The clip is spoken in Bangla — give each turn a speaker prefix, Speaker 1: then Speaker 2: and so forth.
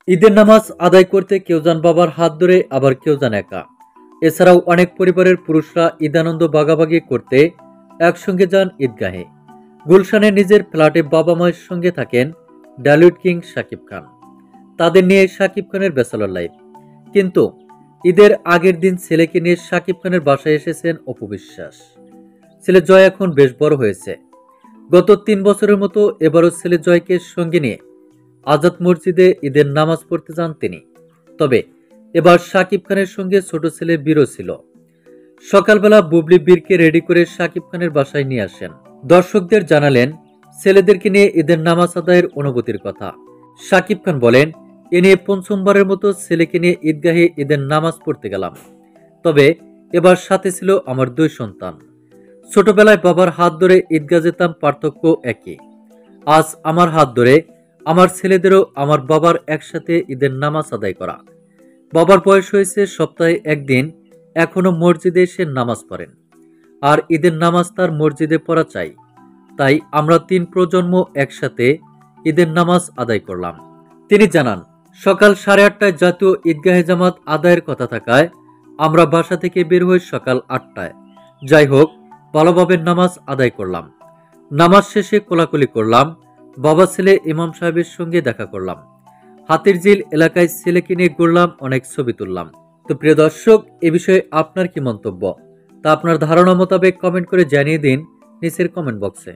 Speaker 1: ঈদের নামাজ আদায় করতে কেউ যান বাবার হাত ধরে, আবার কেউ যান একা। এছাড়াও অনেক পরিবারের পুরুষরা ঈদানন্দ ভাগাভাগি করতে একসঙ্গে যান ঈদগাহে। গুলশানে নিজের ফ্ল্যাটে বাবা মায়ের সঙ্গে থাকেন ডালিউড কিং শাকিব খান। তাদের নিয়ে শাকিব খানের ব্যাচেলর লাইফ। কিন্তু ঈদের আগের দিন ছেলেকে নিয়ে শাকিব খানের বাসায় এসেছেন অপু বিশ্বাস। ছেলে জয় এখন বেশ বড় হয়েছে। গত ৩ বছরের মতো এবারও ছেলে জয়কে সঙ্গে নিয়ে আজাদ মসজিদে ঈদের নামাজ পড়তে যান তিনি। তবে এবার শাকিব খানের সঙ্গে ছোট ছেলে বীরও ছিল। সকালবেলা বুবলি বীরকে রেডি করে শাকিব খানের বাসায় নিয়ে আসেন। দর্শকদের জানালেন ছেলেদেরকে নিয়ে ঈদের নামাজ আদায়ের অনুভূতির কথা। শাকিব খান বলেন, এ নিয়ে পঞ্চমবারের মতো ছেলেকে নিয়ে ঈদগাহে ঈদের নামাজ পড়তে গেলাম। তবে এবার সাথে ছিল আমার 2 সন্তান। ছোটবেলায় বাবার হাত ধরে ঈদগাহ যেতাম, পার্থক্য একই। আজ আমার হাত ধরে আমার ছেলেদেরও আমার বাবার একসাথে ঈদের নামাজ আদায় করা। বাবার বয়স হয়েছে, সপ্তাহে একদিন এখনো মসজিদে এসে নামাজ পড়েন। আর ঈদের নামাজ তার মসজিদে পড়া চাই। তাই আমরা 3 প্রজন্ম একসাথে ঈদের নামাজ আদায় করলাম। তিনি জানান, সকাল 8:30টায় জাতীয় ঈদগাহে জামাত আদায়ের কথা থাকায় আমরা বাসা থেকে বের হই সকাল 8টায়। যাই হোক, ভালোভাবে নামাজ আদায় করলাম। নামাজ শেষে কোলাকুলি করলাম। বাবা ছেলে ইমাম সাহেবের সঙ্গে দেখা করলাম। হাতিরঝিল এলাকায় ছেলেকে নিয়ে ঘুরলাম, অনেক ছবি তুললাম। তো প্রিয় দর্শক, এ বিষয়ে আপনার কি মন্তব্য তা আপনার ধারণা মোতাবেক কমেন্ট করে জানিয়ে দিন নিচের কমেন্ট বক্সে।